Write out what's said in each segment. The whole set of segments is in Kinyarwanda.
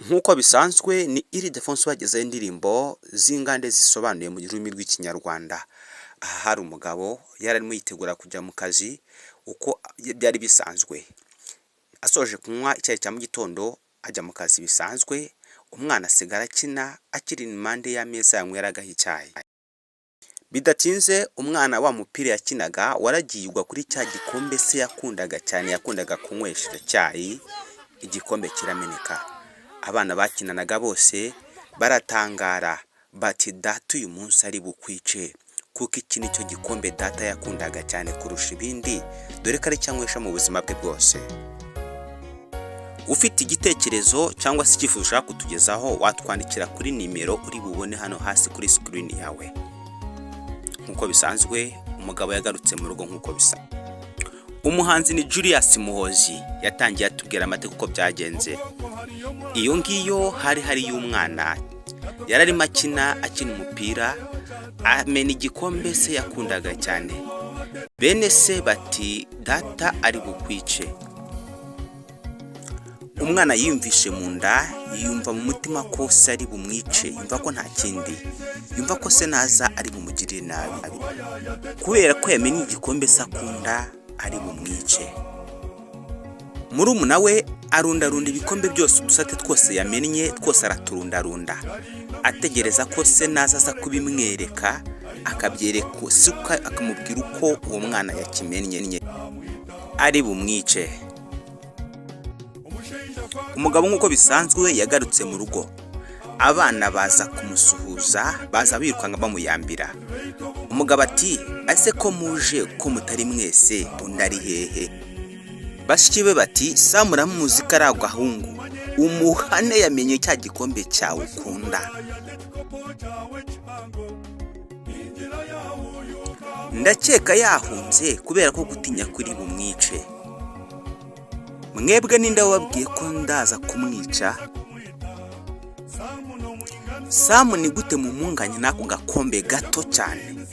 Nk'uko bisanzwe ni Ildefonso wagezeho indirimbo z'ingande zisobanuye mu rurimi rw'ikinyarwanda. Aha hari umugabo yari arimo yitegura kujya mu kazi uko byari bisanzwe. Asoje kunywa icyayi cya mu gitondo ajya mu kazi bisanzwe, umwana asigara akina akiri impande y'ameza yanyweragaho icyayi. Bidatinze umwana wa mupira yakinaga waragiye ugwa kuri cya gikombe se yakundaga cyane, yakundaga kunywesha icyayi, igikombe kirameneka. Abana bakinanaga bose baratangara bati data uyu munsi ari bukwice, kuko iki nicyo gikombe data yakundaga cyane kurusha ibindi, dore ko ari cyanywesha mu buzima bwe bwose. Ufite igitekerezo cyangwa se icyifuzo ushaka kutugezaho, watwandikira kuri nimero uri bubone hano hasi kuri screen yawe. Nk'uko bisanzwe umugabo yagarutse mu rugo nk'uko bisa. Umuhanzi ni Julius Muhozi yatangiye atubwira amateka uko byagenze. Iyo ngiyo hari y'umwana yararimo akina umupira, amena igikombe se yakundaga cyane. Bene se bati data ari bukwice. Umwana yiyumvishe mu nda, yumva mu mutima ko se ari bumwice, yumva ko nta kindi, yumva ko se naza ari bumugirire nabi, kubera ko yamenye igikombe se akunda ari bumwice. Murumuna we arundarunda ibikombe byose, udusate twose yamennye twose araturundarunda, ategereza ko se naza aza kubimwereka, akabyereka suka, akamubwira uko uwo mwana yakimennye ari bumwice. Umugabo nk'uko bisanzwe yagarutse mu rugo, abana baza kumusuhuza, baza birukanga bamuyambira. Umugabo ati ase ko muje ko mutari mwese, undi ari hehe? Bashiki be bati sa muramuzi ko ari agahungu, umuhane yamenye cya gikombe cyawe ukunda. Ndakeka yahunze kubera ko gutinya kuri bumwice. Mwebwe ninde wababwiye ko ndaza kumwica? Samu ni gute mumunganye n'ako gakombe gato cyane?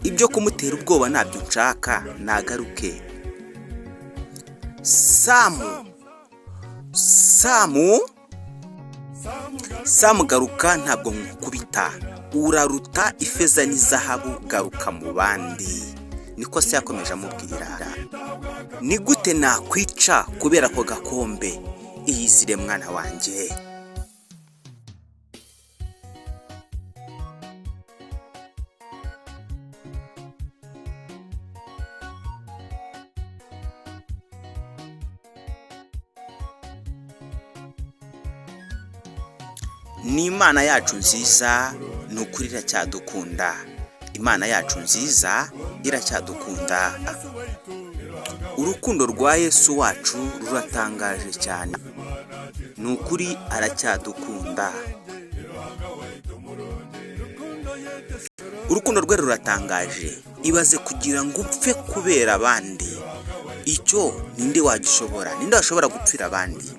Ibyo kumutera ubwoba nabyo nshaka, nagaruke. Samu garuka, ntabwo nkukubita, uraruta ifeza n'izahabu, garuka mu bandi. Niko se yakomeje amubwira. Ni gute nakwica kubera ko gakombe? Iyizire mwana wanjye. Ni Imana yacu nziza, ni ukuri iracyadukunda. Imana yacu nziza iracyadukunda. Urukundo rwa Yesu wacu ruratangaje cyane, ni ukuri aracyadukunda. Urukundo rwe ruratangaje. Ibaze kugira ngo upfe kubera abandi, icyo ninde wagishobora? Ninde washobora gupfira abandi?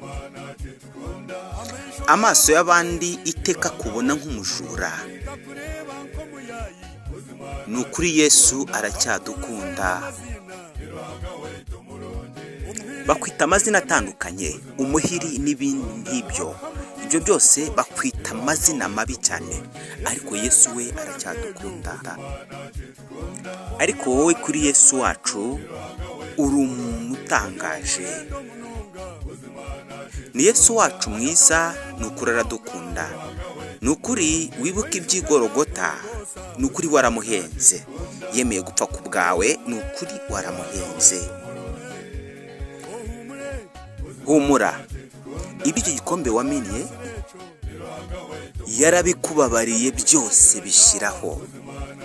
Amaso y'abandi iteka kubona nk'umujura. Ni ukuri Yesu aracyadukunda. Bakwita amazina atandukanye, umuhiri n'ibindi nk'ibyo. Ibyo byose bakwita amazina mabi cyane, ariko Yesu we aracyadukunda. Ariko wowe kuri Yesu wacu uri umuntu utangaje. Ni Yesu wacu mwiza, ni ukuri aradukunda. Ni ukuri wibuka iby'igorogota, ni ukuri waramuhenze. Yemeye gupfa ku bwawe, ni ukuri waramuhenze. Humura, ibyo gikombe wamennye yarabikubabariye byose bishiraho.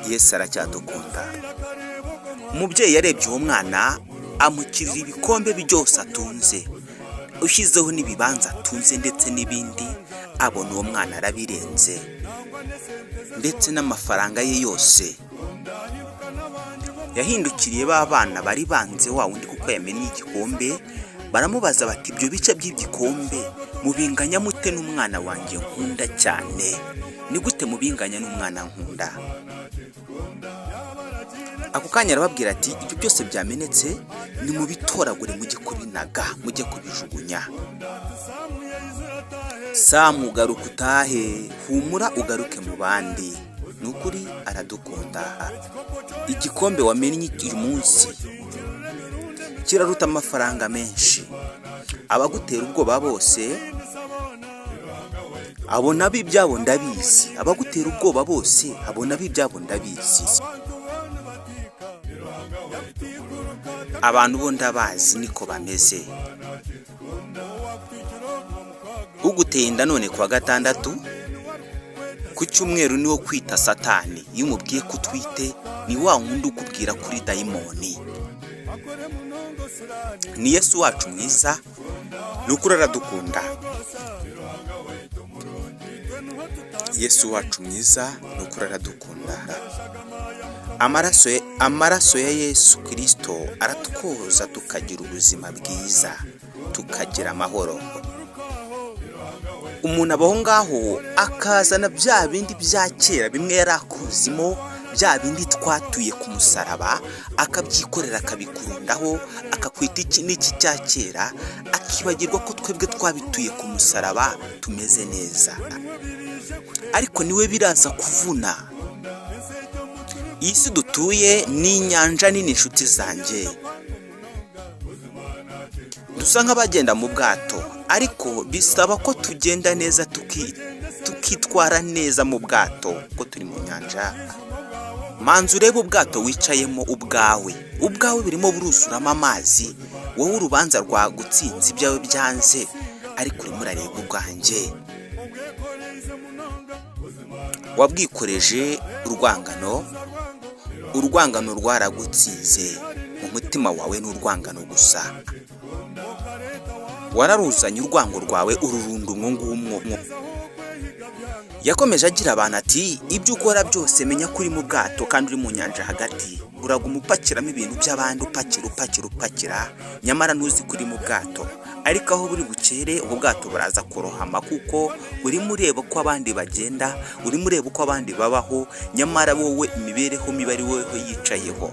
Yesu aracyadukunda. Umubyeyi yarebye uwo mwana, amukirira ibikombe byose atunze, ushyizeho n'ibibanza atunze ndetse n'ibindi, abona uwo mwana arabirenze, ndetse n'amafaranga ye yose. Yahindukiriye ba bana bari banze wa wundi kuko yamennye igikombe, baramubaza bati ibyo bice by'igikombe mubinganya mute n'umwana wanjye nkunda cyane? Ni gute mubinganya n'umwana nkunda? Ako kanya arababwira ati ibyo byose byamenetse, ni mu bitoragure mujye kubinaga, mujye kubijugunya. Samu garuka utahe, humura ugaruke mu bandi, nukuri aradukunda. Igikombe wamennye uyu munsi kiraruta amafaranga menshi. Abagutera ubwoba bose abona bibyabo ndabizi, abagutera ubwoba bose abona bibyabo ndabizi. Abantu bo ndabazi niko bameze. Uguteye inda none kuwa gatandatu, ku cyumweru niwo kwita Satani. Iyo umubwiye ko utwite ni wa wundi ukubwira kuri dayimoni. Ni Yesu wacu mwiza, nukuri aradukunda. Yesu wacu mwiza, nukuri aradukunda. Amaraso ya Yesu Kristo aratwoza tukagira ubuzima bwiza, tukagira amahoro. Umuntu abaho ngaho akazana bya bindi bya kera bimwe yarakuzimo, bya bindi twatuye ku musaraba, akabyikorera akabikurundaho, akakwita iki n'iki cya kera, akibagirwa ko twebwe twabituye ku musaraba tumeze neza. Ariko niwe biraza kuvuna. Iyi si dutuye ni inyanja nini inshuti zanjye. Dusa nk'abagenda mu bwato, ariko bisaba ko tugenda neza tukitwara neza mu bwato ko turi mu nyanja. Manzi urebe ubwato wicayemo ubwawe birimo buruzuramo amazi, wowe urubanza rwagutsinze ibyawe byanze, ariko urimo urareba ubwanjye. Wabwikoreje urwangano rwaragutsinze, mu mutima wawe n'urwangano gusa. Wararuzanye urwango rwawe ururunda umwo. Yakomeje agira abantu ati, ibyo ukora byose menya kuri mu bwato kandi uri mu nyanja hagati. Uraguma upakiramo ibintu by'abandi, upakira, nyamara ntuzi kuri mu bwato. Ariko aho buri bukere ubu bwato buraza kurohama, kuko urimo ureba uko abandi bagenda, urimo ureba uko abandi babaho, nyamara wowe imibereho mibi ari wowe yicayeho.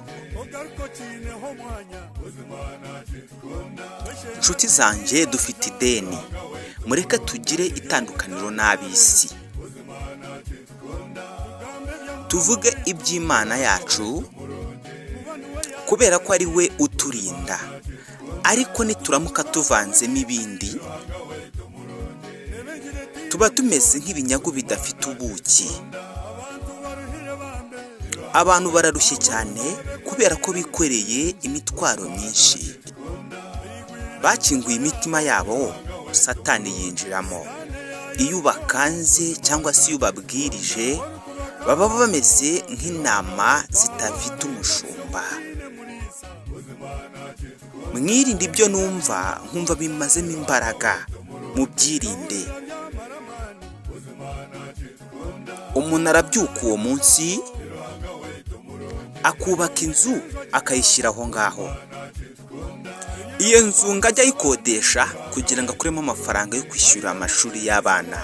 Inshuti zanjye, dufite ideni, mureke tugire itandukaniro n'ab'isi. Tuvuge iby'Imana yacu kubera ko ari we uturinda, ariko nituramuka tuvanzemo ibindi tuba tumeze nk'ibinyagu bidafite ubuki. Abantu bararushye cyane kubera ko bikoreye imitwaro myinshi. Bakinguye imitima yabo, Satani yinjiramo. Iyo ubakanze cyangwa se iyo ubabwirije, baba bameze nk'intama zitafite umushumba. Mwirinde ibyo numva nkumva bimazemo imbaraga, mubyirinde. Umuntu arabyuka uwo munsi akubaka inzu akayishyira aho ngaho. Iyo nzu ngajya ayikodesha kugira ngo akuremo amafaranga yo kwishyura amashuri y'abana.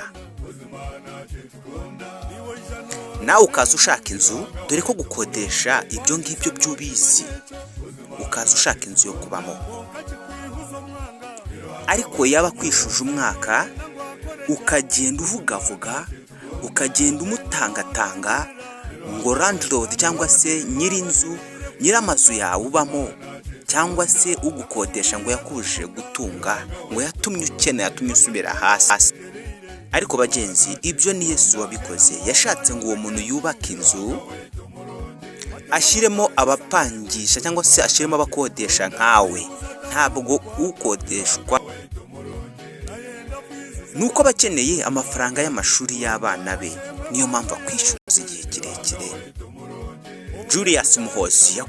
Nawe ukaza ushaka inzu, dore ko gukodesha ibyo ngibyo by'ubizi, ukaza ushaka inzu yo kubamo. Ariko yaba kwishuje umwaka, ukagenda uvugavuga, ukagenda umutangatanga ngo landlord cyangwa se nyirinzu, nyiramazu yawe ubamo, cyangwa se ugukodesha ngo yakuje gutunga, ngo yatumye ukena, yatumye usubira hasi. Ariko bagenzi, ibyo ni Yesu wabikoze. Yashatse ngo uwo muntu yubake inzu, ashyiremo abapangisha cyangwa se ashyiremo abakodesha nkawe. Ntabwo ukodeshwa nuko bakeneye amafaranga y'amashuri y'abana be, niyo mpamvu akwishyuza igihe kirekire. Julius Muhozi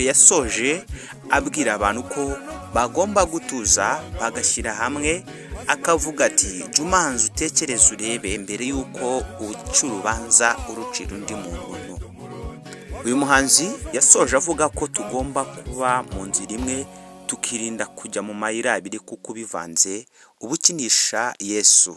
yasoje abwira abantu ko bagomba gutuza, bagashyira hamwe, akavuga ati, jumanza utekereze urebe mbere yuko uca urubanza urucira undi muntu. Uyu muhanzi yasoje avuga ko tugomba kuba mu nzira imwe, tukirinda kujya mu mayira abiri kuko bivanze ubukinisha Yesu.